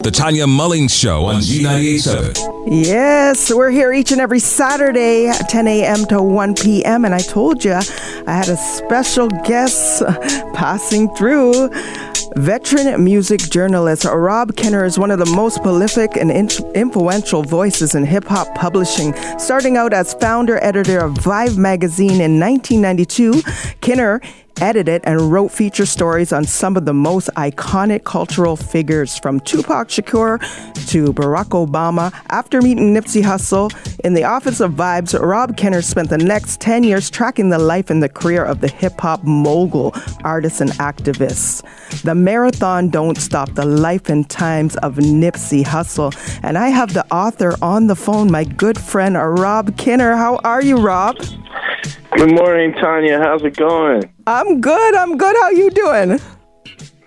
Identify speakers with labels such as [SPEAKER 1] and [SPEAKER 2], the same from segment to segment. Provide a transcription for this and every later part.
[SPEAKER 1] The Tanya Mullings Show on Z98.7.
[SPEAKER 2] Yes, we're here each and every Saturday, 10 a.m. to 1 p.m. And I told you I had a special guest passing through. Veteran music journalist Rob Kenner is one of the most prolific and influential voices in hip-hop publishing. Starting out as founder-editor of Vibe magazine in 1992, Kenner edited and wrote feature stories on some of the most iconic cultural figures, from Tupac Shakur to Barack Obama. After meeting Nipsey Hussle in the office of Vibes, Rob Kenner spent the next 10 years tracking the life and the career of the hip-hop mogul, artist and activist. The marathon don't stop, the life and times of Nipsey Hussle. And I have the author on the phone, my good friend Rob Kenner. How are you, Rob?
[SPEAKER 3] Good morning, Tanya. How's it going?
[SPEAKER 2] I'm good. How you doing?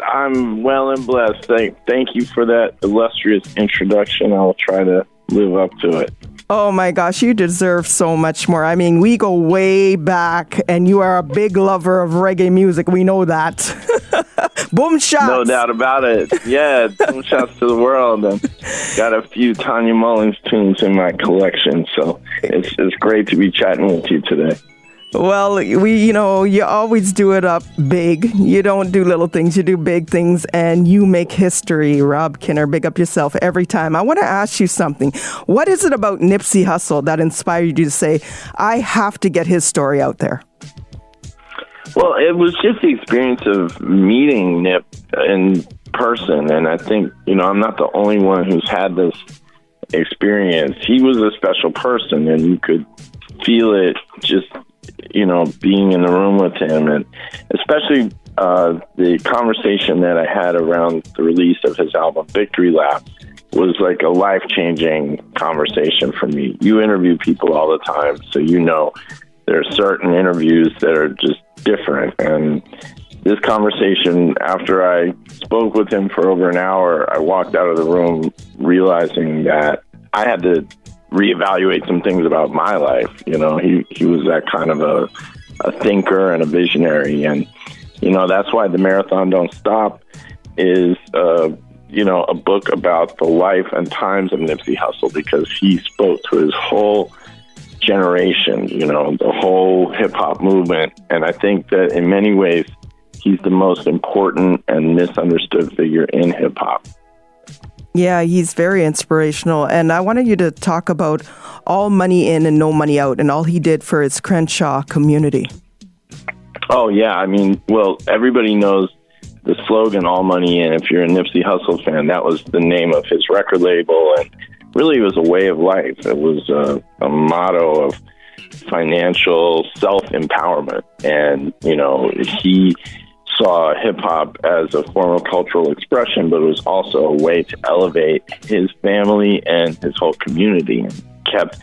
[SPEAKER 3] I'm well and blessed. Thank you for that illustrious introduction. I'll try to live up to it.
[SPEAKER 2] Oh my gosh, you deserve so much more. I mean, we go way back, and you are a big lover of reggae music. We know that. Boomshots.
[SPEAKER 3] No doubt about it. Yeah, Boomshots to the world. And got a few Tanya Mullings tunes in my collection, so it's great to be chatting with you today.
[SPEAKER 2] Well, you always do it up big. You don't do little things, you do big things, and you make history, Rob Kenner. Big up yourself every time. I want to ask you something. What is it about Nipsey Hussle that inspired you to say, I have to get his story out there?
[SPEAKER 3] Well, it was just the experience of meeting Nip in person, and I think, I'm not the only one who's had this experience. He was a special person, and you could feel it just being in the room with him, and especially the conversation that I had around the release of his album Victory Lap was like a life-changing conversation for me. You interview people all the time, so there are certain interviews that are just different, and this conversation, after I spoke with him for over an hour, I walked out of the room realizing that I had to reevaluate some things about my life. He was that kind of a thinker and a visionary, and that's why The Marathon Don't Stop is a book about the life and times of Nipsey Hussle, because he spoke to his whole generation, the whole hip-hop movement, and I think that in many ways he's the most important and misunderstood figure in hip-hop.
[SPEAKER 2] Yeah, he's very inspirational. And I wanted you to talk about all money in and no money out, and all he did for his Crenshaw community.
[SPEAKER 3] Oh, yeah. I mean, well, everybody knows the slogan, all money in. If you're a Nipsey Hussle fan, that was the name of his record label. And really, it was a way of life. It was a motto of financial self-empowerment. And, he saw hip-hop as a form of cultural expression, but it was also a way to elevate his family and his whole community, and kept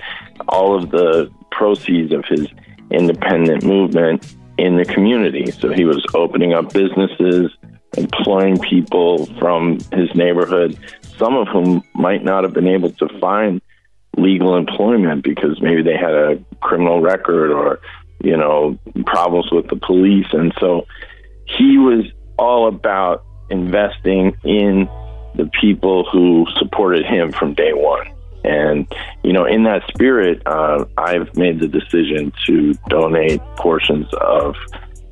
[SPEAKER 3] all of the proceeds of his independent movement in the community. So he was opening up businesses, employing people from his neighborhood, some of whom might not have been able to find legal employment because maybe they had a criminal record or, problems with the police. And so he was all about investing in the people who supported him from day one. And, in that spirit, I've made the decision to donate portions of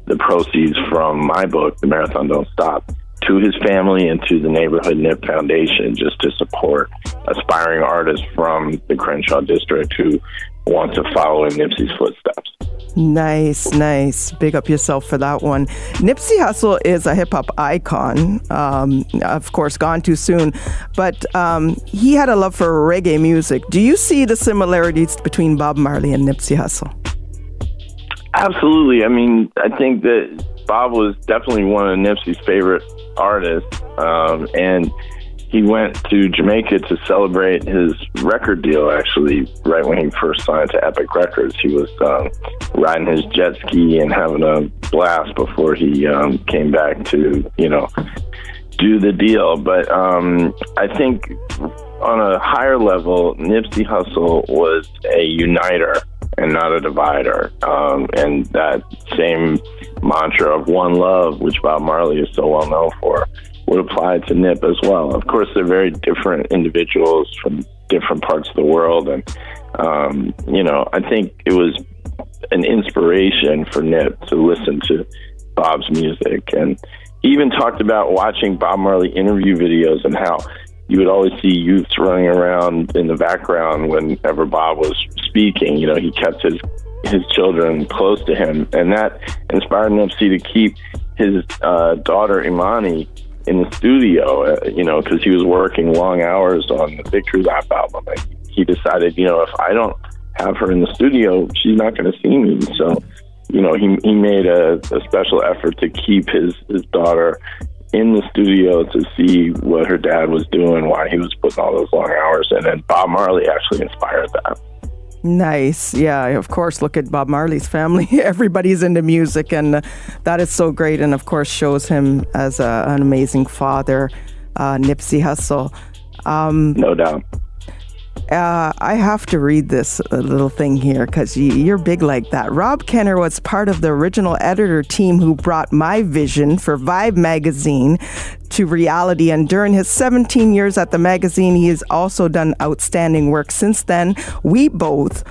[SPEAKER 3] the proceeds from my book, The Marathon Don't Stop, to his family and to the Neighborhood Nip Foundation, just to support aspiring artists from the Crenshaw district who want to follow in Nipsey's footsteps.
[SPEAKER 2] Nice. Big up yourself for that one. Nipsey Hussle is a hip-hop icon, of course, gone too soon, but he had a love for reggae music. Do you see the similarities between Bob Marley and Nipsey Hussle?
[SPEAKER 3] Absolutely. I mean, I think that Bob was definitely one of Nipsey's favorite artists, and he went to Jamaica to celebrate his record deal, actually, right when he first signed to Epic Records. He was riding his jet ski and having a blast before he came back to, do the deal. But I think on a higher level, Nipsey Hussle was a uniter and not a divider. And that same mantra of one love, which Bob Marley is so well known for, would apply to Nip as well. Of course, they're very different individuals from different parts of the world. And, I think it was an inspiration for Nip to listen to Bob's music. And he even talked about watching Bob Marley interview videos and how you would always see youths running around in the background whenever Bob was speaking. He kept his children close to him, and that inspired Nipsey to keep his daughter Imani in the studio, because he was working long hours on the Victory Lap album. And he decided, if I don't have her in the studio, she's not going to see me. So, he made a special effort to keep his daughter in the studio to see what her dad was doing, why he was putting all those long hours in. And Bob Marley actually inspired that.
[SPEAKER 2] Nice. Yeah, of course, look at Bob Marley's family. Everybody's into music, and that is so great, and of course shows him as an amazing father, Nipsey Hussle.
[SPEAKER 3] No doubt.
[SPEAKER 2] I have to read this little thing here because you're big like that. Rob Kenner was part of the original editor team who brought my vision for Vibe magazine to reality, and during his 17 years at the magazine, he has also done outstanding work. Since then, we both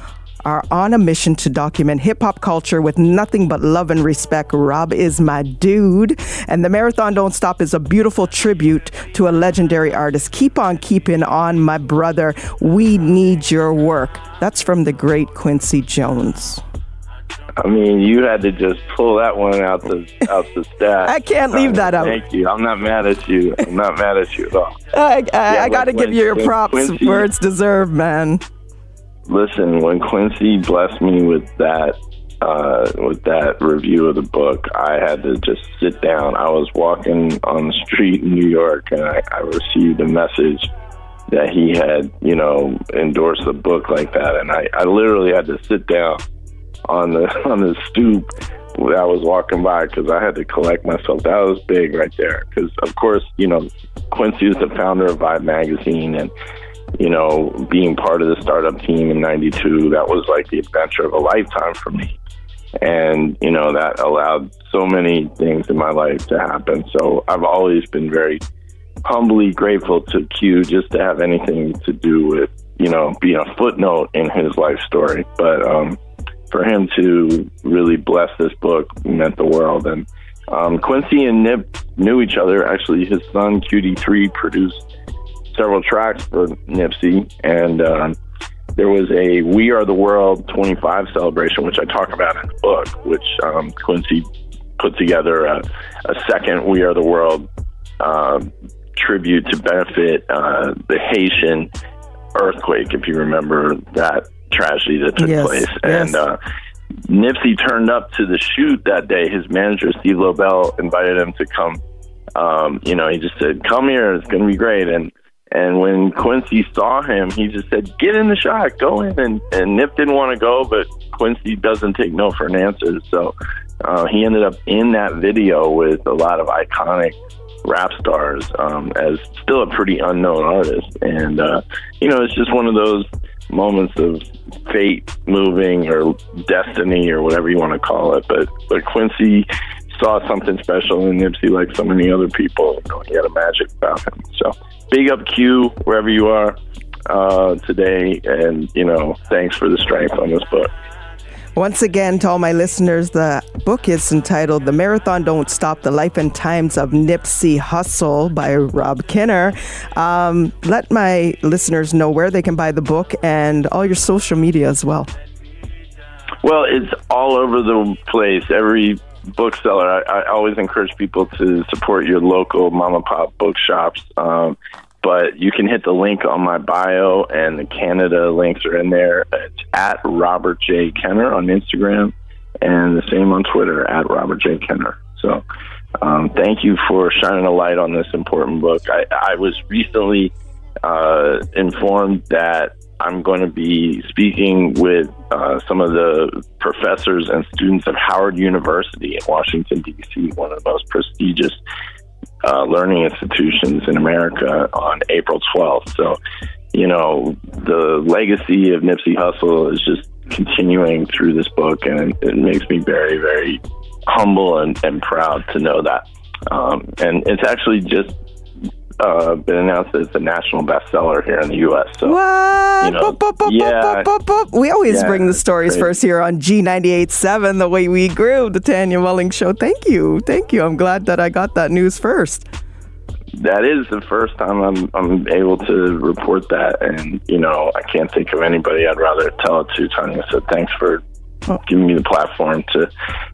[SPEAKER 2] are on a mission to document hip-hop culture with nothing but love and respect. Rob is my dude. And the Marathon Don't Stop is a beautiful tribute to a legendary artist. Keep on keeping on, my brother. We need your work. That's from the great Quincy Jones.
[SPEAKER 3] I mean, you had to just pull that one out the stack.
[SPEAKER 2] I can't leave that out.
[SPEAKER 3] Thank you. I'm not mad at you. I'm not mad at you at all.
[SPEAKER 2] I got to give you your props
[SPEAKER 3] Quincy,
[SPEAKER 2] where it's deserved, man.
[SPEAKER 3] Listen, when Quincy blessed me with that review of the book, I had to just sit down. I was walking on the street in New York, and I received a message that he had, endorsed the book like that, and I literally had to sit down on the stoop that I was walking by because I had to collect myself. That was big right there because, of course, Quincy is the founder of Vibe magazine, and being part of the startup team in 92, that was like the adventure of a lifetime for me. And, that allowed so many things in my life to happen. So I've always been very humbly grateful to Q just to have anything to do with, being a footnote in his life story. But for him to really bless this book meant the world. And Quincy and Nip knew each other. Actually, his son, QD3, produced several tracks for Nipsey, and there was a We Are the World 25 celebration, which I talk about in the book, which Quincy put together a second We Are the World tribute to benefit the Haitian earthquake, if you remember that tragedy that took place.
[SPEAKER 2] Yes.
[SPEAKER 3] And Nipsey turned up to the shoot that day. His manager, Steve Lobel, invited him to come. He just said, "Come here, it's going to be great." And when Quincy saw him, he just said, "Get in the shot, go in." And Nip didn't want to go, but Quincy doesn't take no for an answer. So he ended up in that video with a lot of iconic rap stars as still a pretty unknown artist. And, it's just one of those moments of fate moving or destiny or whatever you want to call it. But Quincy saw something special in Nipsey like so many other people. He had a magic about him. So big up Q, wherever you are today. And, thanks for the strength on this book.
[SPEAKER 2] Once again, to all my listeners, the book is entitled The Marathon Don't Stop, The Life and Times of Nipsey Hussle by Rob Kenner. Let my listeners know where they can buy the book and all your social media as well.
[SPEAKER 3] Well, it's all over the place. Every bookseller. I always encourage people to support your local mom and pop bookshops. But you can hit the link on my bio, and the Canada links are in there. It's at Robert J. Kenner on Instagram, and the same on Twitter, at Robert J. Kenner. So thank you for shining a light on this important book. I was recently informed that I'm going to be speaking with some of the professors and students of Howard University in Washington, D.C., one of the most prestigious learning institutions in America, on April 12th. So, the legacy of Nipsey Hussle is just continuing through this book, and it makes me very, very humble and proud to know that. And it's actually just been announced as a national bestseller here in the U.S. So,
[SPEAKER 2] what? We always bring the stories
[SPEAKER 3] crazy.
[SPEAKER 2] first here on G98.7, The Way We Grew, the Tanya Mullings Show. Thank you. I'm glad that I got that news first.
[SPEAKER 3] That is the first time I'm able to report that, and I can't think of anybody I'd rather tell it to, Tanya. So thanks for giving me the platform to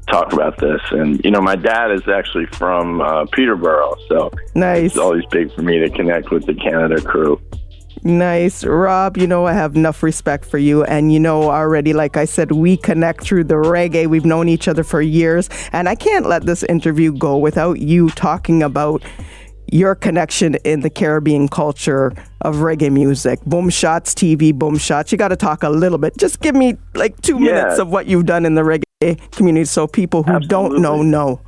[SPEAKER 3] talk about this. And my dad is actually from Peterborough, so
[SPEAKER 2] nice.
[SPEAKER 3] It's always big for me to connect with the Canada crew.
[SPEAKER 2] Nice. Rob, I have enough respect for you. And already, like I said, we connect through the reggae. We've known each other for years. And I can't let this interview go without you talking about your connection in the Caribbean culture of reggae music. Boomshots TV, Boomshots. You got to talk a little bit. Just give me like 2 minutes of what you've done in the reggae community so people who don't know.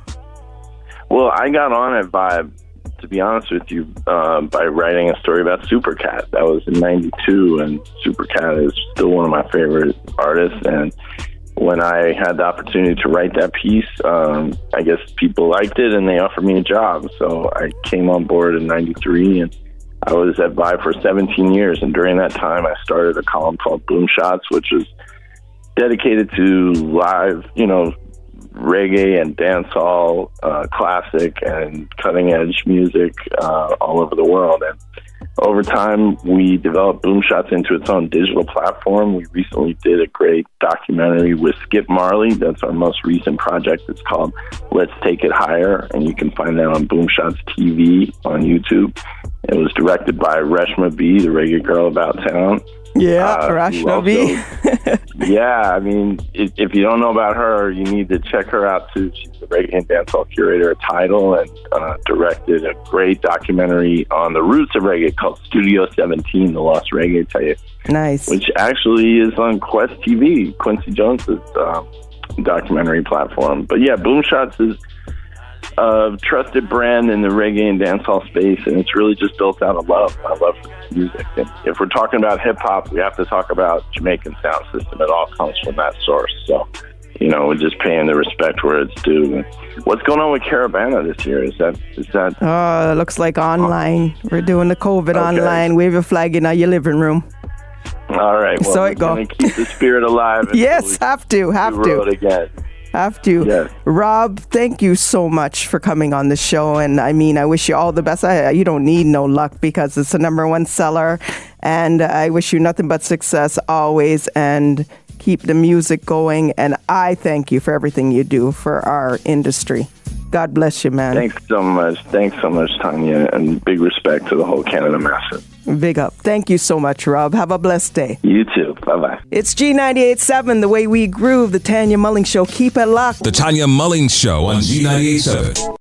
[SPEAKER 3] Well, I got on at Vibe, to be honest with you, by writing a story about Supercat. That was in 92, and Supercat is still one of my favorite artists. And when I had the opportunity to write that piece, I guess people liked it and they offered me a job. So I came on board in 93, and I was at Vibe for 17 years. And during that time, I started a column called Boomshots, which was dedicated to live, reggae and dancehall, classic and cutting edge music all over the world. And over time, we developed Boomshots into its own digital platform. We recently did a great documentary with Skip Marley. That's our most recent project. It's called Let's Take It Higher, and you can find that on Boomshots TV on YouTube. It was directed by Reshma B, the reggae girl about town.
[SPEAKER 2] Yeah, Reshma B.
[SPEAKER 3] Yeah, I mean, if you don't know about her, you need to check her out too. She's the reggae and dancehall curator at Tidal, and directed a great documentary on the roots of reggae called Studio 17, The Lost Reggae Tape.
[SPEAKER 2] Nice.
[SPEAKER 3] Which actually is on Quest TV, Quincy Jones's documentary platform. But yeah, Boomshots is a trusted brand in the reggae and dancehall space, and it's really just built out of love. My love for this music. And if we're talking about hip-hop, we have to talk about Jamaican sound system. It all comes from that source. So, we're just paying the respect where it's due. What's going on with Caravana this year? Is that?
[SPEAKER 2] Oh, it looks like online. We're doing the COVID online. Wave a flag in your living room.
[SPEAKER 3] All right. Well,
[SPEAKER 2] so
[SPEAKER 3] we're
[SPEAKER 2] it go.
[SPEAKER 3] Going to keep the spirit alive.
[SPEAKER 2] Yes, have to.
[SPEAKER 3] Road again.
[SPEAKER 2] Have to.
[SPEAKER 3] Yes.
[SPEAKER 2] Rob, thank you so much for coming on the show. And I mean, I wish you all the best. You don't need no luck because it's the #1 seller. And I wish you nothing but success always, and keep the music going. And I thank you for everything you do for our industry. God bless you, man.
[SPEAKER 3] Thanks so much, Tanya. And big respect to the whole Canada Massive.
[SPEAKER 2] Big up. Thank you so much, Rob. Have a blessed day.
[SPEAKER 3] You too. Bye-bye.
[SPEAKER 2] It's G98.7, The Way We Groove, the Tanya Mullings Show. Keep it locked.
[SPEAKER 1] The Tanya Mullings Show on G98.7.